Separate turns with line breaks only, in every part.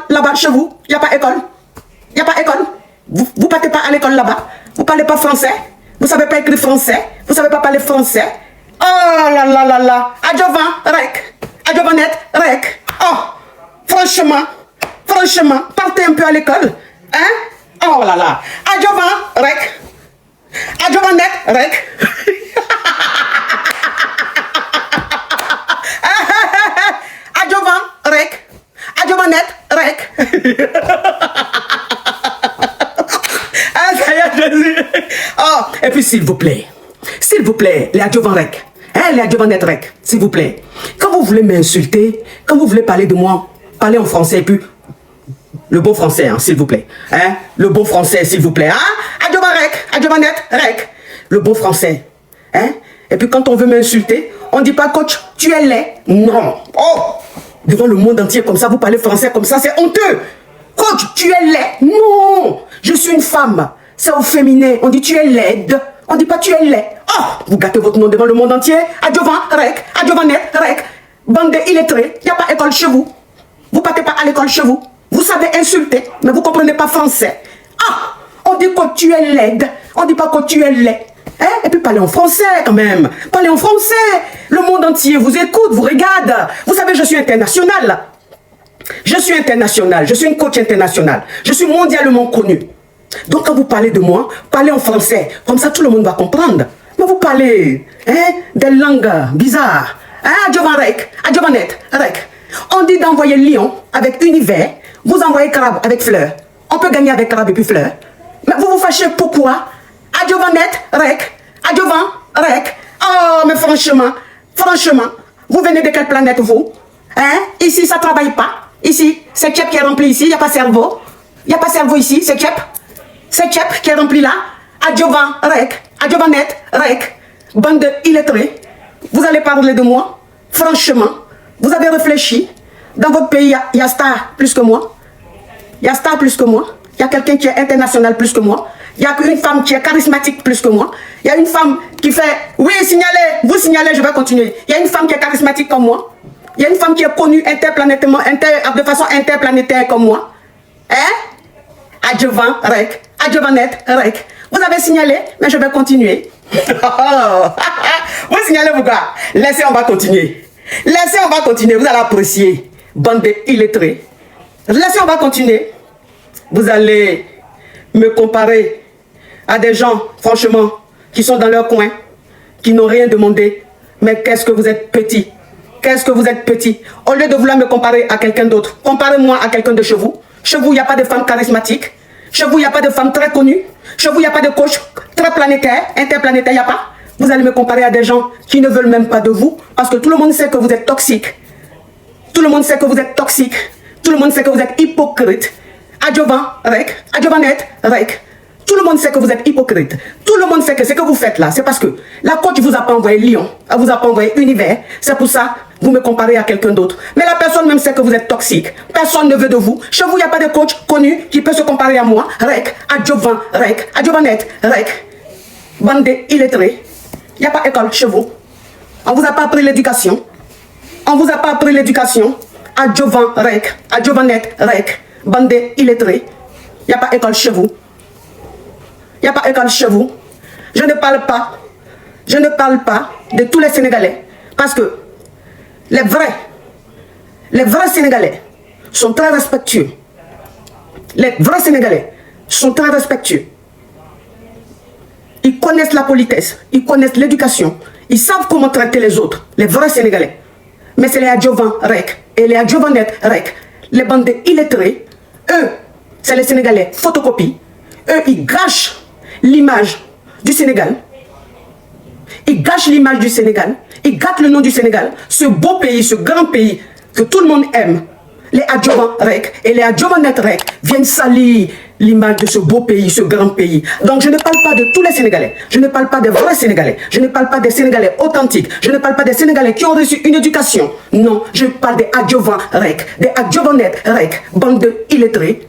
là-bas chez vous? Il n'y a pas école? Il n'y a pas école? Vous partez pas à l'école là-bas? Vous parlez pas français? Vous savez pas écrire français? Vous savez pas parler français? Oh là là là là! Adjovan, rec! Adjovanette, rec! Oh! Franchement, partez un peu à l'école. Hein? Oh là là! Adjovan, rec! Adjovanette, rec! Adjovan, rec! Adjovanette, rec! Ah, ça y est, Jésus! Oh! Et puis, s'il vous plaît, les adjuvants rec, hein, les adjuvants rec, s'il vous plaît, quand vous voulez m'insulter, quand vous voulez parler de moi, parlez en français, et puis, le bon français, hein, s'il vous plaît, hein, le bon français, s'il vous plaît, hein, adjuvant rec, adjuvant rec, le bon français, hein, et puis quand on veut m'insulter, on dit pas coach, tu es laid, non, oh, devant le monde entier comme ça, vous parlez français comme ça, c'est honteux, coach, tu es laid, non, je suis une femme, c'est au féminin, on dit tu es laide, on dit pas tu es laid. Oh, vous gâtez votre nom devant le monde entier. Adjovan, rec, adjovanette, rec. Bande d'illettrés, il n'y a pas école chez vous. Vous partez pas à l'école chez vous. Vous savez insulter, mais vous comprenez pas français. Ah, on dit que tu es laide, on dit pas que tu es laid. Hein? Et puis parlez en français quand même. Parlez en français. Le monde entier vous écoute, vous regarde. Vous savez, je suis international. Je suis international, je suis une coach internationale. Je suis mondialement connue. Donc quand vous parlez de moi, parlez en français. Comme ça, tout le monde va comprendre. Mais vous parlez des langues bizarres. Hein, Adjovanrec, Adjovanette, rec. On dit d'envoyer lion avec univers. Vous envoyez crabe avec fleur. On peut gagner avec crabe et puis fleur. Mais vous vous fâchez pourquoi? Adjovanette, rec. Adjovan, rec. Oh, mais franchement, vous venez de quelle planète vous? Hein? Ici, ça ne travaille pas. Ici, c'est Tchep qui est rempli ici. Il n'y a pas cerveau. Il n'y a pas cerveau ici, c'est Tchep. C'est Tchep qui est rempli là. Adjovan, rec. Adjovanette, rec. Bande illettrée. Vous allez parler de moi. Franchement, vous avez réfléchi. Dans votre pays, il y a star plus que moi. Il y a star plus que moi. Il y a quelqu'un qui est international plus que moi. Il y a une femme qui est charismatique plus que moi. Il y a une femme qui fait, oui, signalez, vous signalez, je vais continuer. Il y a une femme qui est charismatique comme moi. Il y a une femme qui est connue interplanétairement, de façon interplanétaire comme moi. Hein? Adjovan, rec. Adjovanette, rec. Vous avez signalé, mais je vais continuer. Vous signalez pourquoi? Laissez, on va continuer. Laissez, on va continuer. Vous allez apprécier. Bande illettrée. Laissez, on va continuer. Vous allez me comparer à des gens, franchement, qui sont dans leur coin, qui n'ont rien demandé. Mais qu'est-ce que vous êtes petit? Qu'est-ce que vous êtes petit? Au lieu de vouloir me comparer à quelqu'un d'autre, comparez-moi à quelqu'un de chez vous. Chez vous, il n'y a pas de femmes charismatiques. Chez vous, il n'y a pas de femmes très connues. Chez vous, il n'y a pas de coach très planétaire, interplanétaire, il n'y a pas. Vous allez me comparer à des gens qui ne veulent même pas de vous, parce que tout le monde sait que vous êtes toxique. Tout le monde sait que vous êtes toxique. Tout le monde sait que vous êtes hypocrite. Adjovan, rec. Adjovanette, rec. Tout le monde sait que vous êtes hypocrite. Tout le monde sait que ce que vous faites là, c'est parce que la coach vous a pas envoyé lion, elle vous a pas envoyé univers. C'est pour ça que vous me comparez à quelqu'un d'autre. Mais la personne même sait que vous êtes toxique. Personne ne veut de vous. Chez vous, il n'y a pas de coach connu qui peut se comparer à moi. Rec, adjovan, rec, adjovanette, rec. Bande illettrée. Il n'y a pas école chez vous. On vous a pas appris l'éducation. On vous a pas appris l'éducation. Adjovan, rec, adjovanette, rec. Bande illettrée. Il n'y a pas école chez vous. Il n'y a pas école chez vous. Je ne parle pas de tous les Sénégalais. Parce que les vrais Sénégalais sont très respectueux. Les vrais Sénégalais sont très respectueux. Ils connaissent la politesse, ils connaissent l'éducation, ils savent comment traiter les autres, les vrais Sénégalais. Mais c'est les adjuvants rec et les adjuvannettes rec, les bandes illettrés, eux, c'est les Sénégalais photocopie. Eux, ils gâchent l'image du Sénégal. Ils gâchent l'image du Sénégal. Ils gâtent le nom du Sénégal. Ce beau pays, ce grand pays que tout le monde aime. Les adjuvants rec et les adjuvannettes rec viennent salir l'image de ce beau pays, ce grand pays. Donc je ne parle pas de tous les Sénégalais. Je ne parle pas des vrais Sénégalais. Je ne parle pas des Sénégalais authentiques. Je ne parle pas des Sénégalais qui ont reçu une éducation. Non, je parle des adjuvants rec, des adjuvannettes rec, bande de illettrés.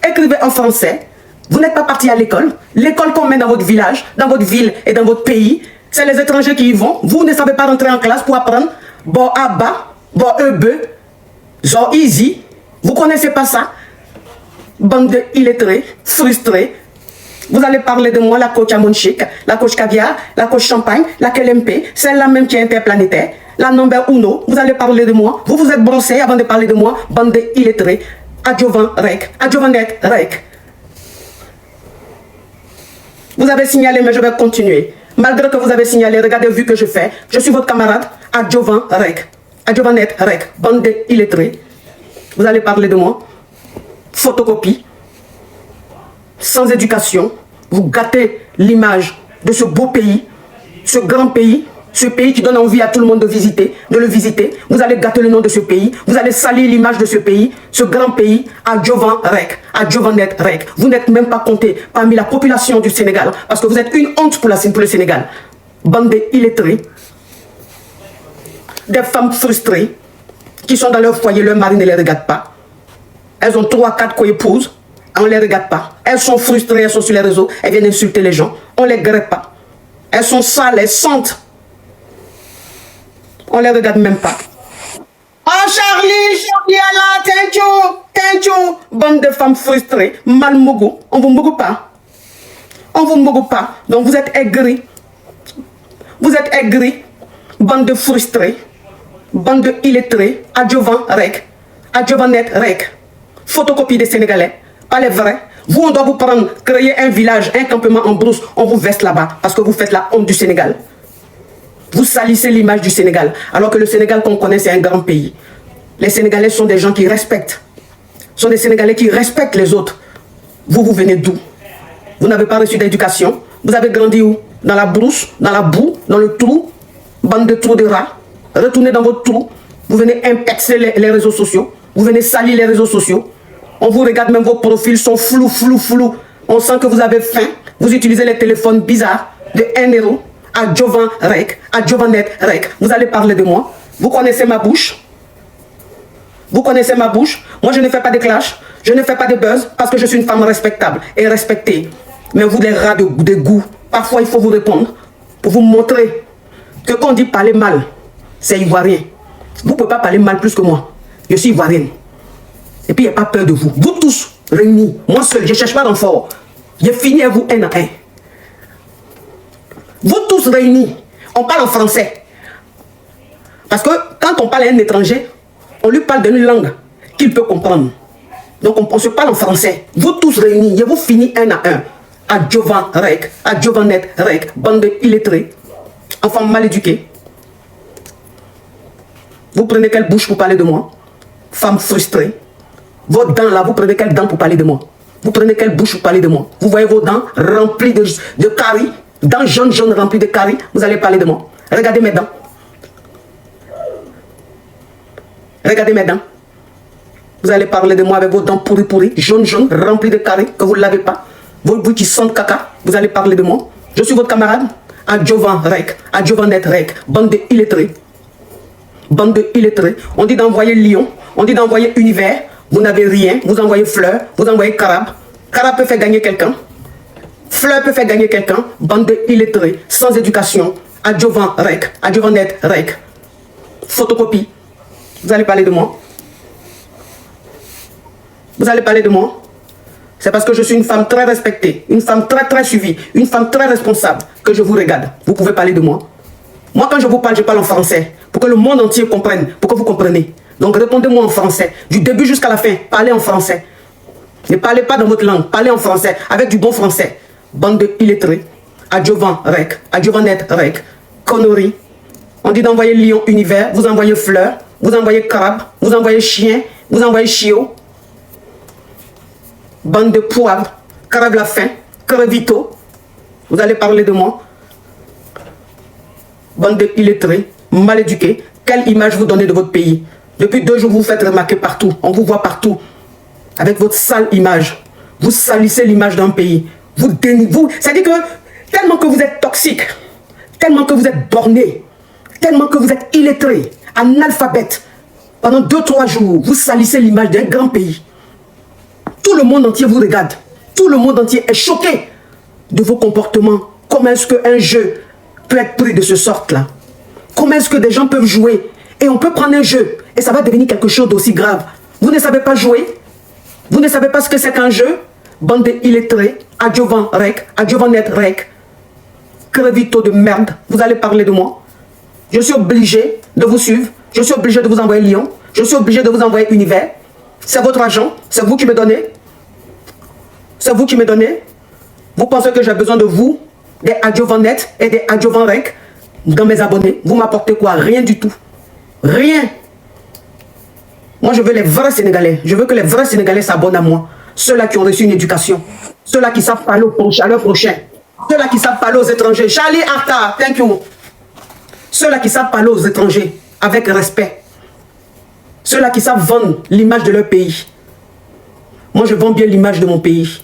Écrivez en français. Vous n'êtes pas parti à l'école. L'école qu'on met dans votre village, dans votre ville et dans votre pays, c'est les étrangers qui y vont. Vous ne savez pas rentrer en classe pour apprendre. Bon, abba, bon, ebe, zo easy. Vous connaissez pas ça? Bande d'illettrés, frustrés. Vous allez parler de moi, la coach Amonchik, la coach Caviar, la coach Champagne, la KLMP, celle-là même qui est interplanétaire, la number uno. Vous allez parler de moi. Vous vous êtes brossé avant de parler de moi. Bande d'illettrés. Adjovan Rec. Adjovanet Rec. Vous avez signalé, mais je vais continuer. Malgré que vous avez signalé, regardez vu que je fais. Je suis votre camarade, Adjovan Rec. Adjovanet Rec. Bande d'illettrés. Vous allez parler de moi. Photocopie. Sans éducation. Vous gâtez l'image de ce beau pays, ce grand pays, ce pays qui donne envie à tout le monde de le visiter. Vous allez gâter le nom de ce pays. Vous allez salir l'image de ce pays, ce grand pays, Adjovan Rec, Adjovanet Rec. Vous n'êtes même pas compté parmi la population du Sénégal parce que vous êtes une honte pour le Sénégal. Bande d'illettrés, des femmes frustrées qui sont dans leur foyer, leur mari ne les regarde pas. Elles ont 3, 4 co-épouses, on ne les regarde pas. Elles sont frustrées, elles sont sur les réseaux, elles viennent insulter les gens. On ne les grette pas. Elles sont sales, elles sentent. On ne les regarde même pas. Oh Charlie est là, thank you. Bande de femmes frustrées, mal mogo. On ne vous mogo pas. On ne vous mogo pas. Donc vous êtes aigris. Vous êtes aigris. Bande de frustrés. Bande de illettrés. Adjovan Rec. Adjovanet Rec. Photocopie des Sénégalais. Pas les vrais. Vous, on doit vous prendre, créer un village, un campement en brousse. On vous veste là-bas parce que vous faites la honte du Sénégal. Vous salissez l'image du Sénégal. Alors que le Sénégal qu'on connaît, c'est un grand pays. Les Sénégalais sont des gens qui respectent. Sont des Sénégalais qui respectent les autres. Vous, vous venez d'où? Vous n'avez pas reçu d'éducation. Vous avez grandi où? Dans la brousse, dans la boue, dans le trou. Bande de trous de rats. Retournez dans votre trou. Vous venez impexer les réseaux sociaux. Vous venez salir les réseaux sociaux. On vous regarde, même vos profils sont flous. On sent que vous avez faim. Vous utilisez les téléphones bizarres de 1 euro. Adjovan Rec, Adjovanet Rec. Vous allez parler de moi. Vous connaissez ma bouche. Vous connaissez ma bouche. Moi, je ne fais pas de clash. Je ne fais pas de buzz parce que je suis une femme respectable et respectée. Mais vous, les rats de goût, parfois, il faut vous répondre pour vous montrer que quand on dit parler mal, c'est ivoirien. Vous ne pouvez pas parler mal plus que moi. Je suis ivoirienne. Et puis, il n'y a pas peur de vous. Vous tous réunis, moi seul, je ne cherche pas d'enfort. J'ai fini à vous un à un. Vous tous réunis, on parle en français. Parce que quand on parle à un étranger, on lui parle d'une langue qu'il peut comprendre. Donc on se parle en français. Vous tous réunis, je vous finis un à un. Adjovan Rec, Adjovanet Rec, bande d'illettrés, enfants mal éduqués. Vous prenez quelle bouche pour parler de moi? Femme frustrée. Vos dents là, vous prenez quelle dent pour parler de moi? Vous prenez quelle bouche pour parler de moi? Vous voyez vos dents remplies de caries, dents jaunes remplies de caries, vous allez parler de moi. Regardez mes dents. Regardez mes dents. Vous allez parler de moi avec vos dents pourries, jaunes, remplies de caries, que vous ne lavez pas. Vos bouts qui sentent caca, vous allez parler de moi. Je suis votre camarade. Adjovan Rec, Adjovanet Rec, bande d'illettrés. Bande d'illettrés. On dit d'envoyer lion, on dit d'envoyer univers. Vous n'avez rien, vous envoyez fleur, vous envoyez carabe. Carabe peut faire gagner quelqu'un. Fleur peut faire gagner quelqu'un. Bande d'illettrés, sans éducation. Adjovan Rec, Adjovanet Rec. Photocopie. Vous allez parler de moi. Vous allez parler de moi. C'est parce que je suis une femme très respectée, une femme très suivie, une femme très responsable que je vous regarde. Vous pouvez parler de moi. Moi, quand je parle en français. Pour que le monde entier comprenne, pour que vous compreniez. Donc répondez-moi en français. Du début jusqu'à la fin, parlez en français. Ne parlez pas dans votre langue, parlez en français, avec du bon français. Bande d'illettrés. Adjovan Rec, Adjovanet Rec. Conneries. On dit d'envoyer lion univers, vous envoyez fleur, vous envoyez crabe, vous envoyez chien, vous envoyez chiot. Bande de poivre, crabe la faim, crevito. Vous allez parler de moi. Bande d'illettrés, mal éduqués. Quelle image vous donnez de votre pays? Depuis 2 jours, vous vous faites remarquer partout. On vous voit partout. Avec votre sale image. Vous salissez l'image d'un pays. C'est-à-dire que tellement que vous êtes toxique, tellement que vous êtes borné, tellement que vous êtes illettré, analphabète, pendant 2-3 jours, vous salissez l'image d'un grand pays. Tout le monde entier vous regarde. Tout le monde entier est choqué de vos comportements. Comment est-ce qu'un jeu peut être pris de ce sorte-là? Comment est-ce que des gens peuvent jouer et on peut prendre un jeu et ça va devenir quelque chose d'aussi grave? Vous ne savez pas jouer. Vous ne savez pas ce que c'est qu'un jeu. Bande illettrée, adjuvant rec, adjuvant net rec. Crevito de merde. Vous allez parler de moi. Je suis obligé de vous suivre. Je suis obligé de vous envoyer Lyon. Je suis obligé de vous envoyer Univers. C'est votre argent. C'est vous qui me donnez. C'est vous qui me donnez. Vous pensez que j'ai besoin de vous, des adjuvants net et des adjuvants rec dans mes abonnés. Vous m'apportez quoi? Rien du tout. Rien. Moi, je veux les vrais Sénégalais. Je veux que les vrais Sénégalais s'abonnent à moi. Ceux-là qui ont reçu une éducation. Ceux-là qui savent parler à leur prochain. Ceux-là qui savent parler aux étrangers. Charlie Arta, thank you. Ceux-là qui savent parler aux étrangers avec respect. Ceux-là qui savent vendre l'image de leur pays. Moi, je vends bien l'image de mon pays.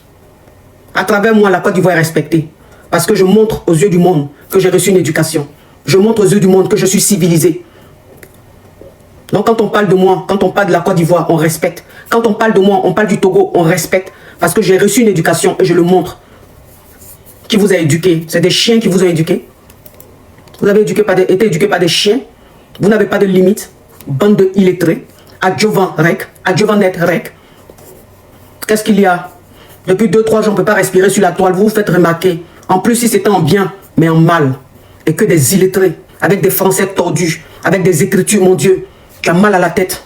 À travers moi, la Côte d'Ivoire est respectée. Parce que je montre aux yeux du monde que j'ai reçu une éducation. Je montre aux yeux du monde que je suis civilisé. Donc quand on parle de moi, quand on parle de la Côte d'Ivoire, on respecte. Quand on parle de moi, on parle du Togo, on respecte. Parce que j'ai reçu une éducation et je le montre. Qui vous a éduqué? C'est des chiens qui vous ont éduqué. Vous avez été éduqué par des chiens. Vous n'avez pas de limite. Bande de illettrés. Adjuvant rec, adjuvant net rec. Qu'est-ce qu'il y a? Depuis 2-3 jours, on ne peut pas respirer sur la toile. Vous vous faites remarquer. En plus, si c'était en bien, mais en mal. Et que des illettrés, avec des français tordus, avec des écritures, mon Dieu. Tu as mal à la tête.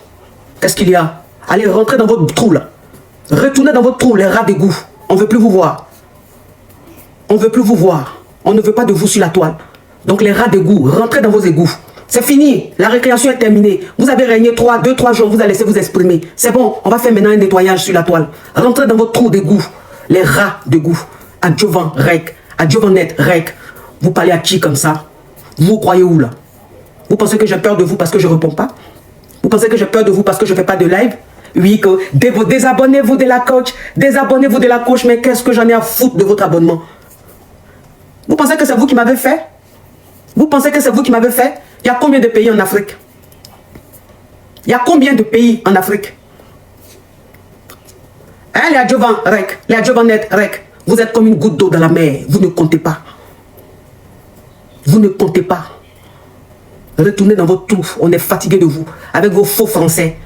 Qu'est-ce qu'il y a? Allez, rentrez dans votre trou, là. Retournez dans votre trou, les rats d'égout. On ne veut plus vous voir. On ne veut plus vous voir. On ne veut pas de vous sur la toile. Donc, les rats d'égout, rentrez dans vos égouts. C'est fini. La récréation est terminée. Vous avez régné 2-3 jours. Vous allez laisser vous exprimer. C'est bon. On va faire maintenant un nettoyage sur la toile. Rentrez dans votre trou d'égout. Les rats d'égout. Adjuvant rec. Adjuvant net rec. Vous parlez à qui comme ça? Vous croyez où, là? Vous pensez que j'ai peur de vous parce que je ne réponds pas? Vous pensez que j'ai peur de vous parce que je ne fais pas de live? Oui, que désabonnez-vous de la coach. Désabonnez-vous de la coach. Mais qu'est-ce que j'en ai à foutre de votre abonnement? Vous pensez que c'est vous qui m'avez fait? Vous pensez que c'est vous qui m'avez fait? Il y a combien de pays en Afrique? Il y a combien de pays en Afrique? Hein, les adjuvants rec, les adjuvants net rec. Vous êtes comme une goutte d'eau dans la mer. Vous ne comptez pas. Vous ne comptez pas. Retournez dans votre trou. On est fatigué de vous. Avec vos faux français.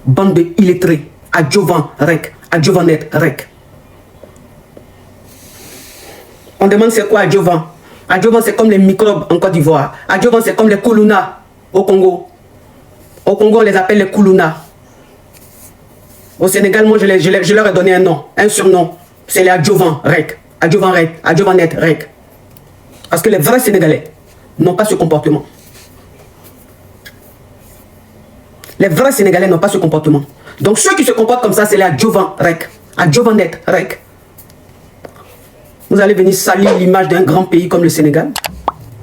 Bande de illettrés. Adjuvant rec, adjuvant net rec. On demande c'est quoi adjuvant? Adjuvant, c'est comme les microbes en Côte d'Ivoire. Adjuvant, c'est comme les koulouna au Congo. Au Congo, on les appelle les koulouna. Au Sénégal, moi, je leur ai donné un nom, un surnom. C'est les adjuvants rec. Adjuvant rec, adjuvant net rec. Parce que les vrais Sénégalais n'ont pas ce comportement. Les vrais Sénégalais n'ont pas ce comportement. Donc, ceux qui se comportent comme ça, c'est les adjuvants rec. Adjuvant net rec. Vous allez venir salir l'image d'un grand pays comme le Sénégal?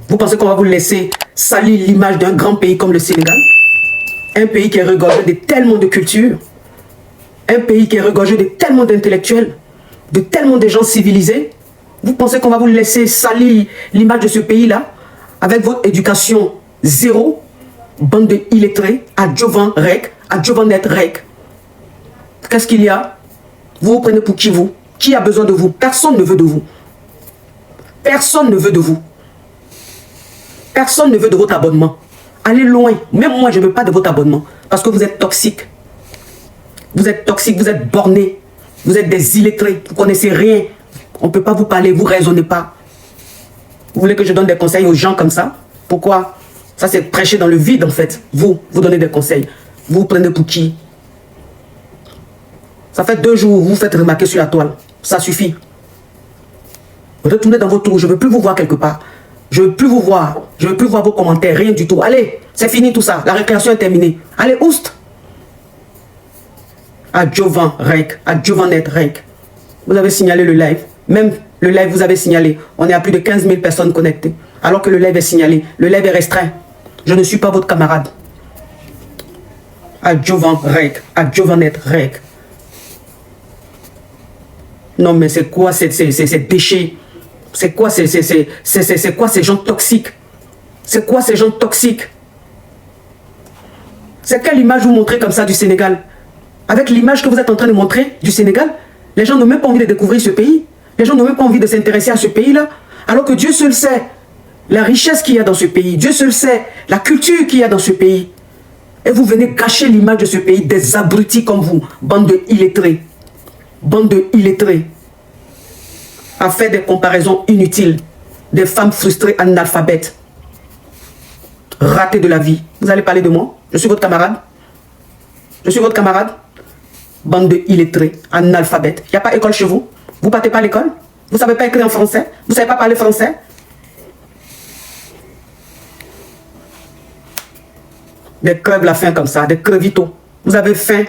Vous pensez qu'on va vous laisser salir l'image d'un grand pays comme le Sénégal? Un pays qui est regorgé de tellement de culture. Un pays qui est regorgé de tellement d'intellectuels. De tellement de gens civilisés. Vous pensez qu'on va vous laisser salir l'image de ce pays-là? Avec votre éducation zéro. Bande de illettrés. Adjuvant rec. Adjuvant net rec. Qu'est-ce qu'il y a? Vous vous prenez pour qui vous? Qui a besoin de vous? Personne ne veut de vous. Personne ne veut de vous. Personne ne veut de votre abonnement. Allez loin. Même moi, je ne veux pas de votre abonnement. Parce que vous êtes toxique. Vous êtes toxique, vous êtes borné. Vous êtes des illettrés. Vous ne connaissez rien. On ne peut pas vous parler, vous ne raisonnez pas. Vous voulez que je donne des conseils aux gens comme ça? Pourquoi? Ça, c'est prêcher dans le vide, en fait. Vous donnez des conseils. Vous vous prenez pour qui? Ça fait 2 jours, vous vous faites remarquer sur la toile. Ça suffit. Retournez dans votre trou. Je ne veux plus vous voir quelque part. Je ne veux plus vous voir. Je ne veux plus voir vos commentaires. Rien du tout. Allez, c'est fini tout ça. La récréation est terminée. Allez, oust. Adjuvant rec. Adjuvant net rec. Vous avez signalé le live. Même le live, vous avez signalé. On est à plus de 15 000 personnes connectées. Alors que le live est signalé. Le live est restreint. Je ne suis pas votre camarade. Adjuvant rec. Adjuvant net rec. Non, mais c'est quoi ces déchets? C'est quoi ces gens toxiques? C'est quoi ces gens toxiques? C'est quelle image vous montrez comme ça du Sénégal? Avec l'image que vous êtes en train de montrer du Sénégal, les gens n'ont même pas envie de découvrir ce pays. Les gens n'ont même pas envie de s'intéresser à ce pays-là. Alors que Dieu seul sait la richesse qu'il y a dans ce pays. Dieu seul sait la culture qu'il y a dans ce pays. Et vous venez gâcher l'image de ce pays, des abrutis comme vous, bande de illettrés. Bande de illettrés. À faire des comparaisons inutiles. Des femmes frustrées, analphabètes. Ratées de la vie. Vous allez parler de moi? Je suis votre camarade? Je suis votre camarade? Bande de illettrés, analphabètes. Il n'y a pas école chez vous? Vous partez pas à l'école? Vous ne savez pas écrire en français? Vous ne savez pas parler français? Des crèves la faim comme ça, des crevitos. Vous avez faim.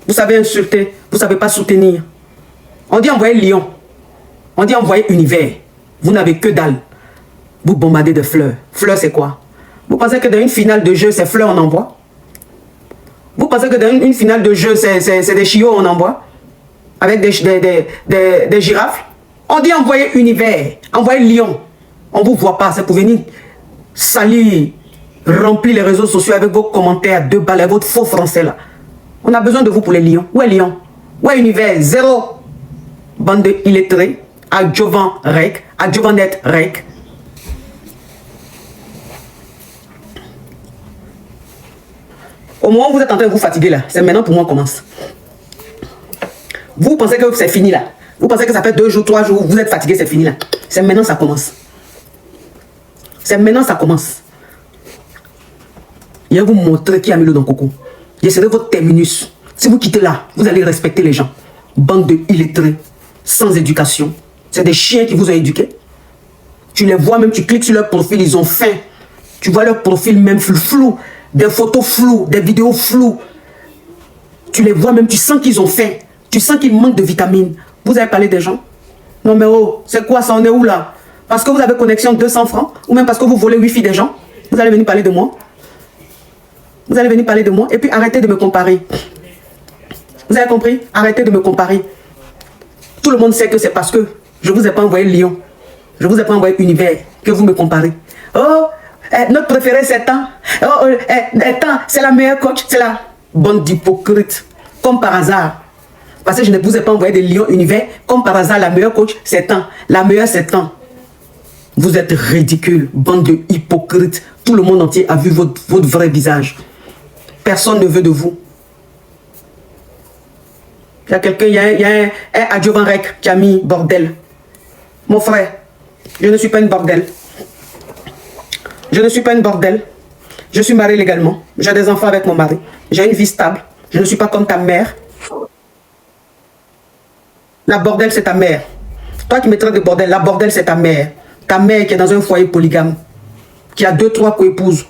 Vous savez insulter. Vous ne savez pas soutenir. On dit envoyer lion. On dit envoyer univers. Vous n'avez que dalle. Vous bombardez de fleurs. Fleurs, c'est quoi? Vous pensez que dans une finale de jeu, c'est fleurs on envoie? Vous pensez que dans une finale de jeu, c'est des chiots on envoie? Avec des girafes? On dit envoyer univers. Envoyer lion. On ne vous voit pas. C'est pour venir salir, remplir les réseaux sociaux avec vos commentaires, 2 balles, avec votre faux français là. On a besoin de vous pour les lions. Où est lion? Où est univers? Zéro. Bande de illettrés. Adjovan rec. Adjovanet rec. Au moment où vous êtes en train de vous fatiguer là, c'est maintenant pour moi commence. Vous pensez que c'est fini là. Vous pensez que ça fait 2 jours, 3 jours, vous êtes fatigué, c'est fini là. C'est maintenant ça commence. C'est maintenant ça commence. Je vais vous montrer qui a mis l'eau dans le coco. Je serai votre terminus. Si vous quittez là, vous allez respecter les gens. Bande de illettrés, sans éducation. C'est des chiens qui vous ont éduqués. Tu les vois même, tu cliques sur leur profil, ils ont faim. Tu vois leur profil même flou. Des photos floues, des vidéos floues. Tu les vois même, tu sens qu'ils ont faim. Tu sens qu'ils manquent de vitamines. Vous avez parlé des gens? Non mais oh, c'est quoi ça? On est où là? Parce que vous avez connexion 200 francs? Ou même parce que vous volez Wi-Fi des gens? Vous allez venir parler de moi? Vous allez venir parler de moi? Et puis arrêtez de me comparer. Vous avez compris? Arrêtez de me comparer. Tout le monde sait que c'est parce que je ne vous ai pas envoyé Lyon. Je ne vous ai pas envoyé Univers que vous me comparez. Oh, notre préféré c'est Tant. Oh, Tant, c'est la meilleure coach. C'est la bande d'hypocrites. Comme par hasard. Parce que je ne vous ai pas envoyé des Lions Univers. Comme par hasard, la meilleure coach c'est Tant. La meilleure c'est Tant. Vous êtes ridicule. Bande de hypocrites. Tout le monde entier a vu votre vrai visage. Personne ne veut de vous. Il y a quelqu'un, il y a un Adjovan Rec qui a mis bordel. Mon frère, je ne suis pas une bordel. Je ne suis pas une bordel. Je suis mariée légalement. J'ai des enfants avec mon mari. J'ai une vie stable. Je ne suis pas comme ta mère. La bordel, c'est ta mère. Toi qui me traites de bordel, la bordel, c'est ta mère. Ta mère qui est dans un foyer polygame. Qui a 2, 3 co-épouses.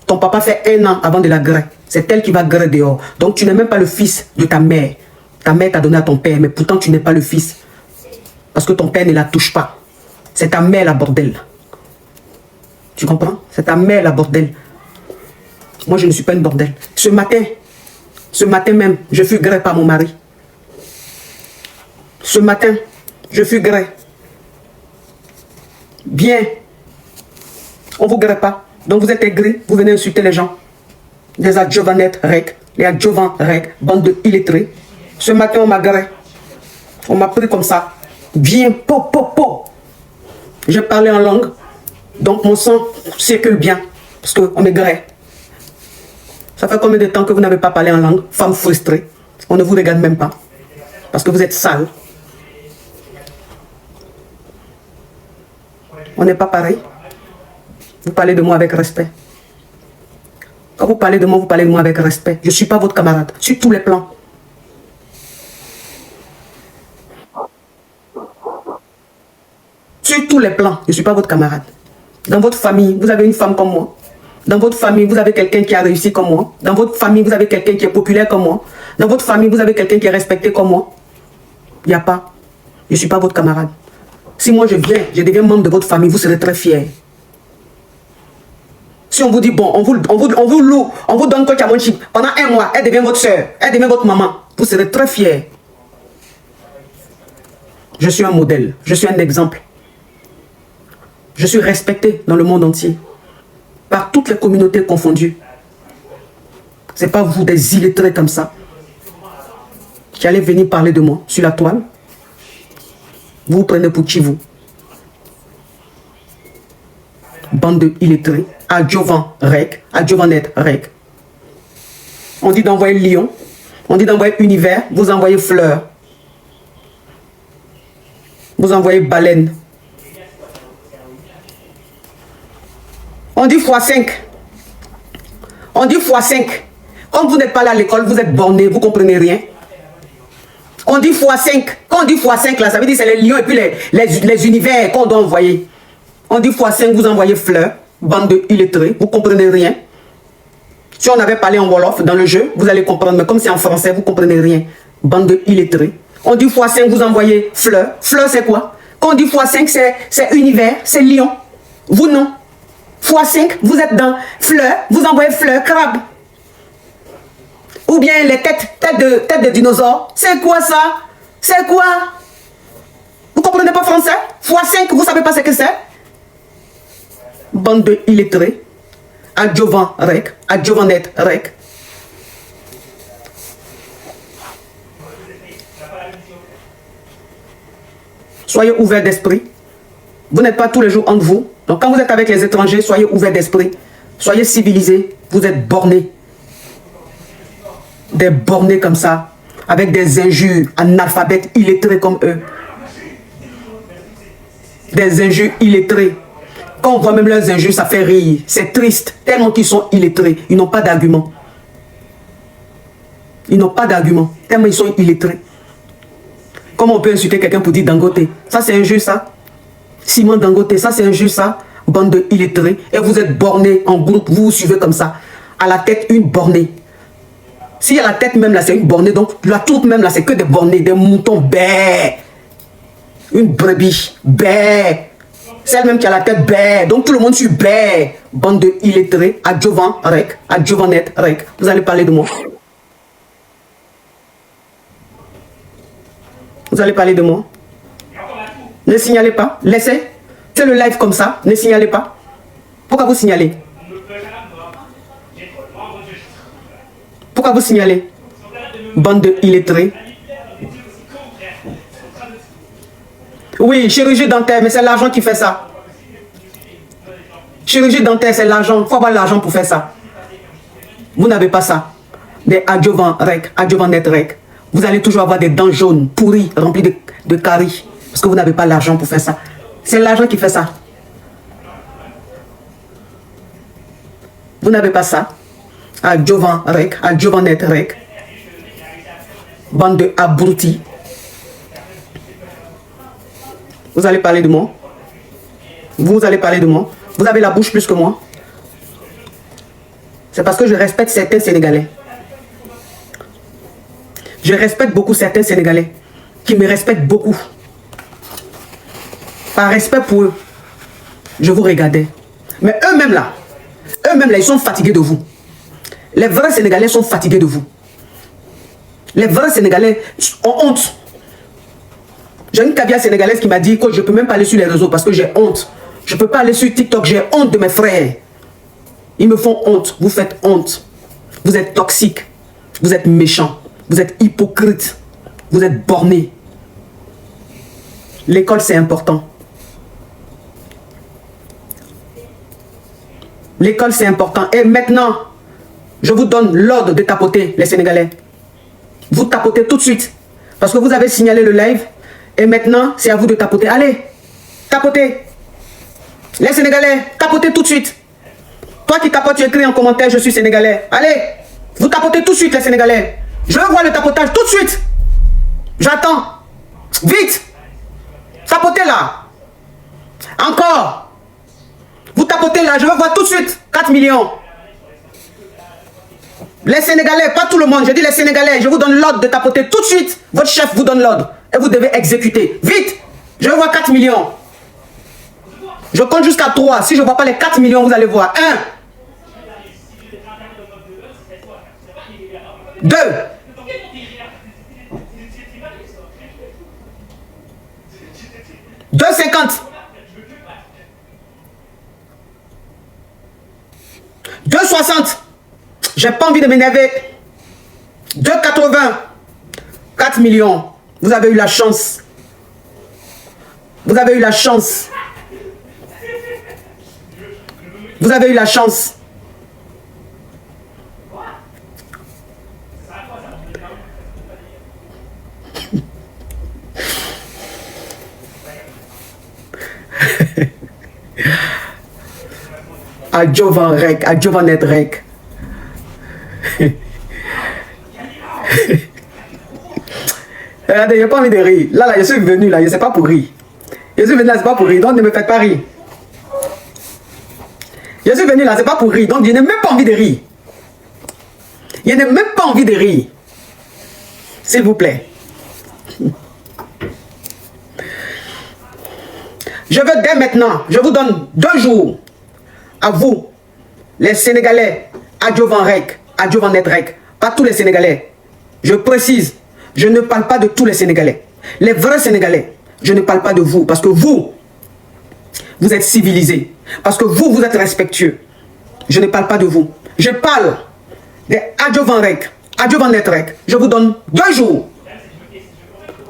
Ton papa fait 1 an avant de la greffe. C'est elle qui va greffer dehors. Donc tu n'es même pas le fils de ta mère. Ta mère t'a donné à ton père, mais pourtant tu n'es pas le fils. Parce que ton père ne la touche pas. C'est ta mère la bordel. Tu comprends? C'est ta mère la bordel. Moi je ne suis pas une bordel. Ce matin même, je fus greffé par mon mari. Ce matin, je fus greffé. Bien. On ne vous greffe pas. Donc vous êtes aigris, vous venez insulter les gens. Les adjovanettes rec, les adjovants rec, bande de illettrés. Ce matin, on m'a greffé. On m'a pris comme ça. Bien, po. J'ai parlé en langue. Donc mon sang circule bien. Parce qu'on me greffe. Ça fait combien de temps que vous n'avez pas parlé en langue? Femme frustrée. On ne vous regarde même pas. Parce que vous êtes sale. On n'est pas pareil. Vous parlez de moi avec respect. Quand vous parlez de moi avec respect. Je ne suis pas votre camarade. Sur tous les plans. Sur tous les plans, je ne suis pas votre camarade. Dans votre famille, vous avez une femme comme moi. Dans votre famille, vous avez quelqu'un qui a réussi comme moi. Dans votre famille, vous avez quelqu'un qui est populaire comme moi. Dans votre famille, vous avez quelqu'un qui est respecté comme moi. Il n'y a pas. Je ne suis pas votre camarade. Si moi je viens, je deviens membre de votre famille, vous serez très fiers. Si on vous dit, bon, on vous loue, on vous donne coach à mon chip, pendant 1 mois, elle devient votre soeur, elle devient votre maman, vous serez très fiers. Je suis un modèle, je suis un exemple. Je suis respecté dans le monde entier, par toutes les communautés confondues. Ce n'est pas vous, des illettrés comme ça, qui allez venir parler de moi sur la toile. Vous vous prenez pour qui vous? Bande de illettrés, adjovan rec, adjovanet rec. On dit d'envoyer lion. On dit d'envoyer univers. Vous envoyez fleur. Vous envoyez baleine. On dit x5. On dit x5. Comme vous n'êtes pas là à l'école, vous êtes borné, vous ne comprenez rien. On dit x5. Quand on dit x5, là, ça veut dire c'est les lions et puis les univers qu'on doit envoyer. On dit x5, vous envoyez fleur, bande de illettrés, vous ne comprenez rien. Si on avait parlé en Wolof dans le jeu, vous allez comprendre, mais comme c'est en français, vous ne comprenez rien. Bande de illettrés. On dit x5, vous envoyez fleur. Fleur, c'est quoi? Quand on dit x5, c'est univers, c'est lion. Vous, non. x5, vous êtes dans fleur, vous envoyez fleur, crabe. Ou bien les têtes de dinosaures. C'est quoi ça? C'est quoi? Vous comprenez pas français? x5, vous savez pas ce que c'est? Bande de illettrés. Adjovan rec. Adjovanet rec. Soyez ouverts d'esprit. Vous n'êtes pas tous les jours entre vous. Donc quand vous êtes avec les étrangers, soyez ouverts d'esprit. Soyez civilisés. Vous êtes bornés. Des bornés comme ça. Avec des injures, analphabètes, illettrés comme eux. Des injures illettrés. Quand on voit même leurs injures, ça fait rire. C'est triste. Tellement qu'ils sont illettrés. Ils n'ont pas d'argument. Ils n'ont pas d'argument. Tellement ils sont illettrés. Comment on peut insulter quelqu'un pour dire Dangote? Ça, c'est injure, ça. Simon Dangote, ça, c'est injure, ça. Bande de illettrés. Et vous êtes bornés en groupe. Vous vous suivez comme ça. À la tête, une bornée. Si à la tête même, là, c'est une bornée. Donc, la troupe même, là, c'est que des bornés. Des moutons. Bé. Une brebis. Bé. Celle même qui a la tête bé. Donc, tout le monde suit bé. Bande de illettrés. Adjovan rec. Adjovanet rec. Vous allez parler de moi. Vous allez parler de moi. Ne signalez pas. Laissez. C'est le live comme ça. Ne signalez pas. Pourquoi vous signalez? Pourquoi vous signalez? Bande de illettrés. Oui, chirurgie dentaire, mais c'est l'argent qui fait ça. Chirurgie dentaire, c'est l'argent. Il faut avoir l'argent pour faire ça. Vous n'avez pas ça. Des adjovan rec, adjovanet rec. Vous allez toujours avoir des dents jaunes, pourries, remplies de caries. Parce que vous n'avez pas l'argent pour faire ça. C'est l'argent qui fait ça. Vous n'avez pas ça. Adjovan rec, adjovanet rec. Bande de abrutis. Vous allez parler de moi. Vous allez parler de moi. Vous avez la bouche plus que moi. C'est parce que je respecte certains Sénégalais. Je respecte beaucoup certains Sénégalais qui me respectent beaucoup. Par respect pour eux, je vous regardais. Mais eux-mêmes là, ils sont fatigués de vous. Les vrais Sénégalais sont fatigués de vous. Les vrais Sénégalais ont honte. J'ai une caviar sénégalaise qui m'a dit que je ne peux même pas aller sur les réseaux parce que j'ai honte. Je ne peux pas aller sur TikTok, j'ai honte de mes frères. Ils me font honte, vous faites honte. Vous êtes toxiques, vous êtes méchants, vous êtes hypocrites, vous êtes bornés. L'école, c'est important. L'école, c'est important. Et maintenant, je vous donne l'ordre de tapoter, les Sénégalais. Vous tapotez tout de suite. Parce que vous avez signalé le live. Et maintenant, c'est à vous de tapoter. Allez, tapotez. Les Sénégalais, tapotez tout de suite. Toi qui tapotes, tu écris en commentaire, je suis Sénégalais. Allez, vous tapotez tout de suite, les Sénégalais. Je veux voir le tapotage tout de suite. J'attends. Vite. Tapotez là. Encore. Vous tapotez là, je veux voir tout de suite. 4 millions. Les Sénégalais, pas tout le monde, je dis les Sénégalais, je vous donne l'ordre de tapoter tout de suite. Votre chef vous donne l'ordre. Et vous devez exécuter. Vite. Je veux voir 4 millions. Je compte jusqu'à 3. Si je ne vois pas les 4 millions, vous allez voir. 1. 2. 2,50. 2,60. J'ai pas envie de m'énerver. 2,80. 4 millions. Vous avez eu la chance. Vous avez eu la chance. Vous avez eu la chance. Adjovan Rec, Adjovanet Rec. Regardez, j'ai pas envie de rire. Là, je suis venu, là, je sais pas pour rire. Je suis venu là, c'est pas pour rire, donc ne me faites pas rire. Je suis venu là, c'est pas pour rire, donc je n'ai même pas envie de rire. Je n'ai même pas envie de rire. S'il vous plaît. Je veux dès maintenant, je vous donne 2 jours à vous, les Sénégalais, Adjovan Rec, Adjovanet Rec, pas tous les Sénégalais. Je précise, je ne parle pas de tous les Sénégalais. Les vrais Sénégalais, je ne parle pas de vous, parce que vous êtes civilisés, parce que vous êtes respectueux. Je ne parle pas de vous. Je parle des Adjovan Rec, Adjovanet Rec. Je vous donne 2 jours.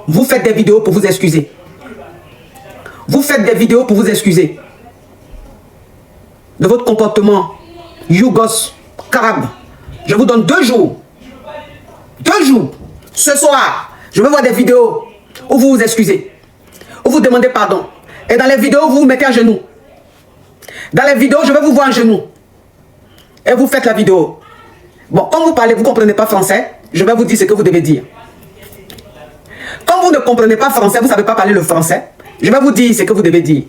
Vous faites des vidéos pour vous excuser. Vous faites des vidéos pour vous excuser de votre comportement Yougos, Carabe. Je vous donne 2 jours. 2 jours. Ce soir, je vais voir des vidéos où vous vous excusez, où vous demandez pardon. Et dans les vidéos, vous vous mettez à genoux. Dans les vidéos, je vais vous voir à genoux. Et vous faites la vidéo. Bon, quand vous parlez, vous ne comprenez pas français, je vais vous dire ce que vous devez dire. Quand vous ne comprenez pas français, vous ne savez pas parler le français, je vais vous dire ce que vous devez dire.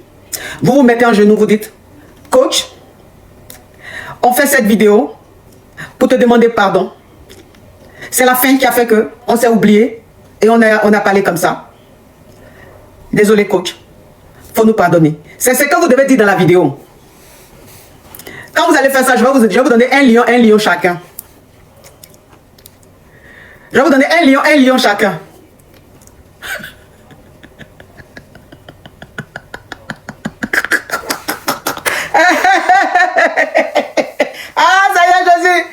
Vous vous mettez en genoux, vous dites, coach, on fait cette vidéo pour te demander pardon. C'est la fin qui a fait que on s'est oublié et on a parlé comme ça. Désolé coach, faut nous pardonner. C'est ce que vous devez dire dans la vidéo. Quand vous allez faire ça, je vais vous donner un lion chacun. Je vais vous donner un lion chacun. Ah, ça y est, Jésus.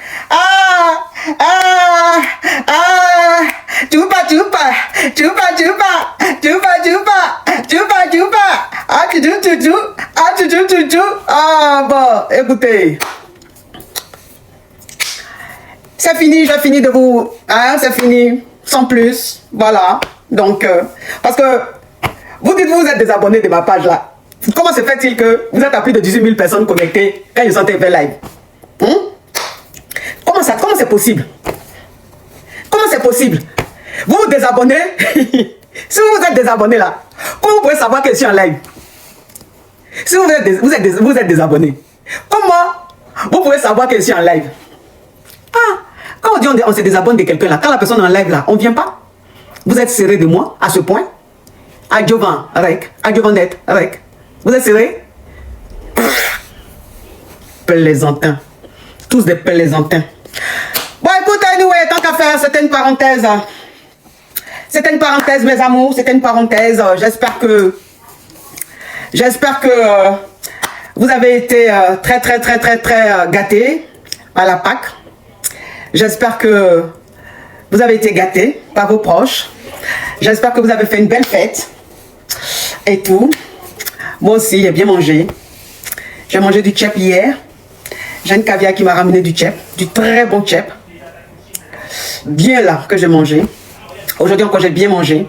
Ah, bon, écoutez. C'est fini, j'ai fini de vous... Hein, c'est fini, sans plus. Voilà. Donc, parce que vous dites vous êtes des abonnés de ma page là. Comment se fait-il que vous êtes à plus de 18 000 personnes connectées quand ils sont TV live? Comment c'est possible? Comment c'est possible? Vous vous désabonnez. Si vous êtes désabonné là, comment vous pouvez savoir que je suis en live? Si vous êtes désabonné, comment vous pouvez savoir que je suis en live? Ah, quand on dit on se désabonne de quelqu'un là, quand la personne est en live là, on ne vient pas. Vous êtes serré de moi à ce point? Adjovan Rec, Adjovanet Rec. Vous êtes serré? Plaisantins. Tous des plaisantins. Bon, écoute, anyway, tant qu'à faire, c'était une parenthèse. C'était une parenthèse, mes amours. C'était une parenthèse. J'espère que vous avez été très gâtés à la Pâques. J'espère que vous avez été gâtés par vos proches. J'espère que vous avez fait une belle fête. Et tout. Moi aussi, j'ai bien mangé. J'ai mangé du tchèp hier. J'ai une caviar qui m'a ramené du tchèp. Du très bon tchèp. Bien là que j'ai mangé. Aujourd'hui encore, j'ai bien mangé.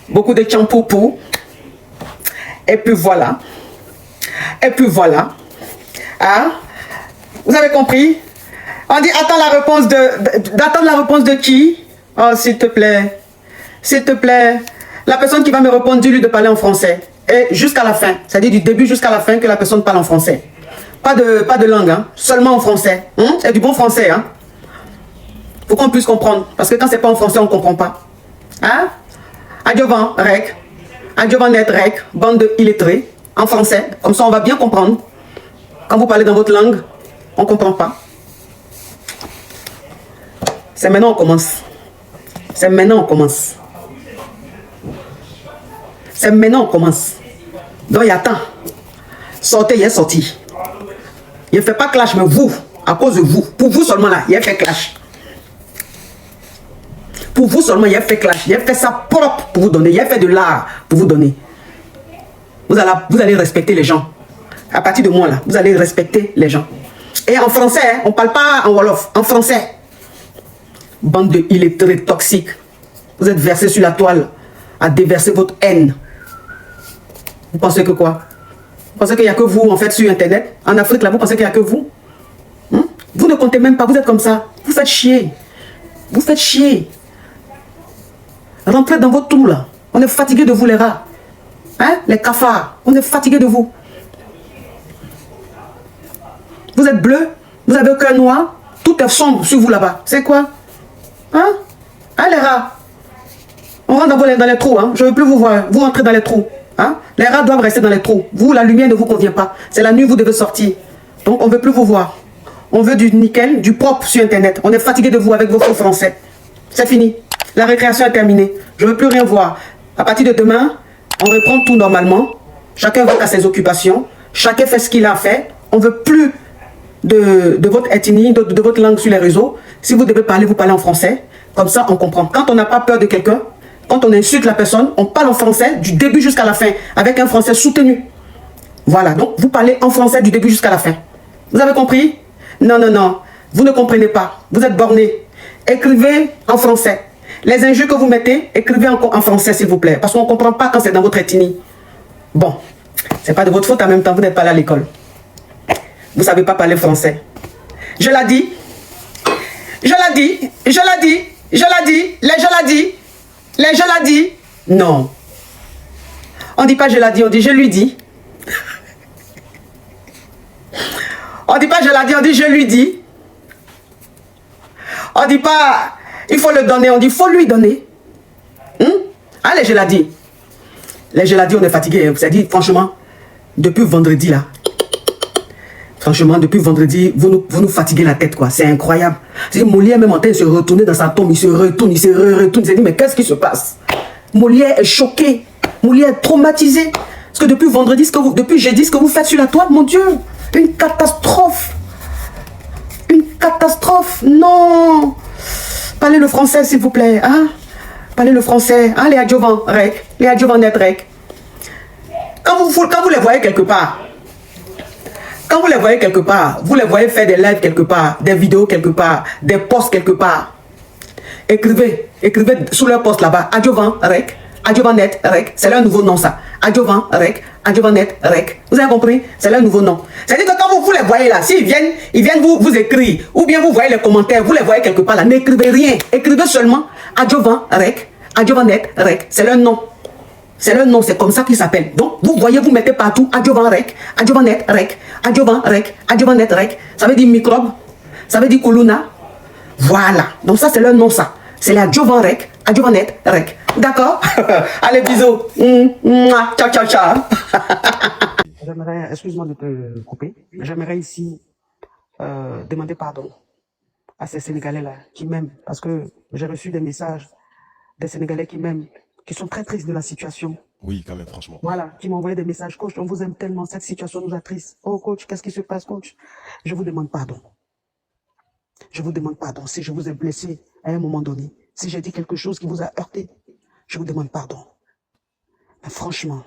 Beaucoup de tchampoupou. Et puis voilà. Et puis voilà. Hein? Vous avez compris? On dit attends la réponse d'attendre la réponse de qui? Oh, s'il te plaît. S'il te plaît. La personne qui va me répondre, dis-lui de parler en français. Et jusqu'à la fin. C'est-à-dire du début jusqu'à la fin que la personne parle en français. Pas de langue, hein? Seulement en français. C'est du bon français. Hein? Faut qu'on puisse comprendre. Parce que quand c'est pas en français, on ne comprend pas. Hein? Adjovan Rec. Adjovanet Rec. Bande de illettrés. En français. Comme ça, on va bien comprendre. Quand vous parlez dans votre langue, on ne comprend pas. C'est maintenant qu'on commence. C'est maintenant qu'on commence. C'est maintenant qu'on commence. Donc il y a temps. Sortez, il est sorti. Il ne fait pas clash, mais vous, à cause de vous, pour vous seulement là, il a fait clash. Pour vous seulement, il a fait clash. Il a fait ça propre pour vous donner. Il a fait de l'art pour vous donner. Vous allez respecter les gens. À partir de moi là, vous allez respecter les gens. Et en français, hein, on ne parle pas en Wolof, en français. Bande de illettrés toxiques. Vous êtes versés sur la toile à déverser votre haine. Vous pensez que quoi? Vous pensez qu'il n'y a que vous, en fait, sur Internet? En Afrique, là, vous pensez qu'il n'y a que vous? Vous ne comptez même pas, vous êtes comme ça. Vous faites chier. Vous faites chier. Rentrez dans votre trou, là. On est fatigué de vous, les rats. Hein? Les cafards. On est fatigué de vous. Vous êtes bleu. Vous avez le cœur noir. Tout est sombre sur vous, là-bas. C'est quoi? Hein? Hein, les rats? On rentre dans les trous, hein? Je ne veux plus vous voir. Vous rentrez dans les trous. Hein? Les rats doivent rester dans les trous. Vous, la lumière ne vous convient pas. C'est la nuit, vous devez sortir. Donc, on ne veut plus vous voir. On veut du nickel, du propre sur Internet. On est fatigué de vous avec vos faux français. C'est fini. La récréation est terminée. Je ne veux plus rien voir. À partir de demain, on reprend tout normalement. Chacun va à ses occupations. Chacun fait ce qu'il a fait. On ne veut plus de votre ethnie, de votre langue sur les réseaux. Si vous devez parler, vous parlez en français. Comme ça, on comprend. Quand on n'a pas peur de quelqu'un, quand on insulte la personne, on parle en français du début jusqu'à la fin, avec un français soutenu. Voilà. Donc, vous parlez en français du début jusqu'à la fin. Vous avez compris? Non, non, non. Vous ne comprenez pas. Vous êtes borné. Écrivez en français. Les injures que vous mettez, écrivez en français, s'il vous plaît. Parce qu'on ne comprend pas quand c'est dans votre ethnie. Bon. C'est pas de votre faute en même temps. Vous n'êtes pas allé à l'école. Vous ne savez pas parler français. Je l'ai dit. Je l'ai dit. Je l'ai dit. Je l'ai dit. Les je l'ai dit. Les je l'ai dit. Non. On ne dit pas je l'ai dit, on dit je lui dis. On ne dit pas je l'ai dit, on dit je lui dis. On ne dit pas il faut le donner, on dit il faut lui donner. Allez, je l'ai dit. Les je l'ai dit, on est fatigué. Vous avez dit, franchement, depuis vendredi là. Franchement, depuis vendredi, vous nous fatiguez la tête, quoi. C'est incroyable. Molière même en train de se retourner dans sa tombe, il se retourne, il se retourne. Il s'est dit, mais qu'est-ce qui se passe? Molière est choqué. Molière est traumatisé. Parce que depuis vendredi, depuis jeudi, ce que vous faites sur la toile, mon Dieu, une catastrophe. Une catastrophe. Non. Parlez le français, s'il vous plaît. Hein? Parlez le français. Hein, les adjuvants, rec. Les adjuvants net, rec. Quand vous les voyez quelque part, quand vous les voyez quelque part, vous les voyez faire des lives quelque part, des vidéos quelque part, des posts quelque part. Écrivez sous leur post là-bas, adjuvant, rec, adjuvant net, rec. C'est leur nouveau nom, ça. Adjuvant, rec, adjuvant net, rec. Vous avez compris? C'est leur nouveau nom. C'est-à-dire que quand vous les voyez là, s'ils viennent vous écrire, ou bien vous voyez les commentaires, vous les voyez quelque part là, n'écrivez rien. Écrivez seulement adjuvant, rec, adjuvant net, rec. C'est leur nom. C'est leur nom, c'est comme ça qu'ils s'appellent. Donc, vous voyez, vous mettez partout adjuvant rec, adjuvant net rec, adjuvant rec, adjuvant net rec. Ça veut dire microbe, ça veut dire coluna. Voilà. Donc ça, c'est leur nom, ça. C'est l'adjuvant rec, adjuvant net rec. D'accord? Allez, bisous. Ciao, ciao, ciao. J'aimerais, excuse-moi de te couper, j'aimerais ici demander pardon à ces Sénégalais-là qui m'aiment. Parce que j'ai reçu des messages des Sénégalais qui m'aiment, qui sont très tristes de la situation.
Oui, quand même, franchement.
Voilà, qui m'ont envoyé des messages. Coach, on vous aime tellement, cette situation nous attriste. Oh, coach, qu'est-ce qui se passe, coach? Je vous demande pardon. Je vous demande pardon si je vous ai blessé à un moment donné. Si j'ai dit quelque chose qui vous a heurté, je vous demande pardon. Mais franchement,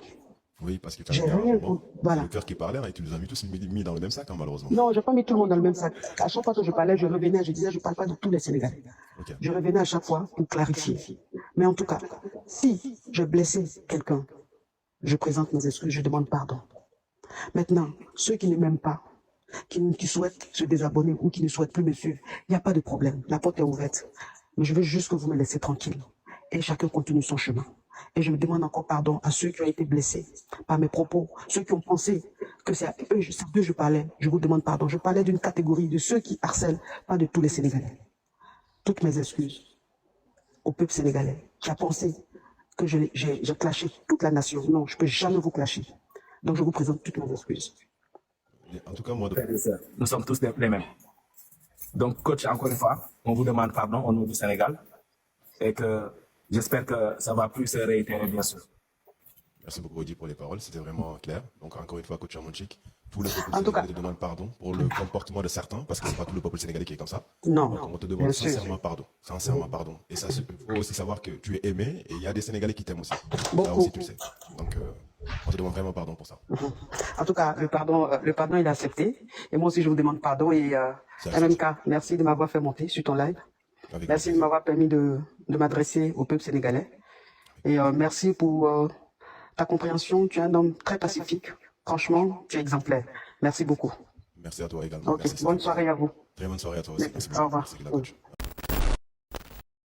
oui, parce que
j'ai rien contre. Voilà.
Le cœur qui parlait, et tu nous as mis tous mis dans le même sac, hein, malheureusement.
Non, je n'ai pas mis tout le monde dans le même sac. À chaque fois que je parlais, je revenais, je disais, je ne parle pas de tous les Sénégalais.
Okay.
Je revenais à chaque fois pour clarifier. Mais en tout cas, si j'ai blessé quelqu'un, je présente mes excuses, je demande pardon. Maintenant, ceux qui ne m'aiment pas, qui souhaitent se désabonner ou qui ne souhaitent plus me suivre, il n'y a pas de problème. La porte est ouverte. Mais je veux juste que vous me laissez tranquille. Et chacun continue son chemin. Et je me demande encore pardon à ceux qui ont été blessés par mes propos, ceux qui ont pensé que c'est d'eux que je parlais. Je vous demande pardon. Je parlais d'une catégorie de ceux qui harcèlent, pas de tous les Sénégalais. Toutes mes excuses au peuple sénégalais qui a pensé que j'ai clashé toute la nation. Non, je ne peux jamais vous clasher. Donc je vous présente toutes mes excuses.
En tout cas, moi,
nous sommes tous les mêmes. Donc, coach, encore une fois, on vous demande pardon au nom du Sénégal et que j'espère que ça va plus se réitérer, bien sûr.
Merci beaucoup, Audi, pour les paroles. C'était vraiment clair. Donc, encore une fois, coach Amonchik, tout le peuple sénégalais te demande pardon pour le comportement de certains, parce que ce n'est pas tout le peuple sénégalais qui est comme ça.
Non.
Donc, on te demande sincèrement pardon. Sincèrement pardon. Et ça, il faut aussi savoir que tu es aimé et il y a des Sénégalais qui t'aiment aussi.
Beaucoup.
Ça aussi, tu le sais. Donc, on te demande vraiment pardon pour ça.
En tout cas, le pardon, il est accepté. Et moi aussi, je vous demande pardon. Et MMK, merci de m'avoir fait monter sur ton live. Merci de m'avoir permis de m'adresser au peuple sénégalais. Et merci pour ta compréhension. Tu es un homme très pacifique. Franchement, tu es exemplaire. Merci beaucoup.
Merci à toi également.
Ok,
Merci,
bonne
Céline.
soirée à vous.
Très bonne soirée à toi aussi. Merci
Au
beaucoup.
revoir.
Merci, la coach.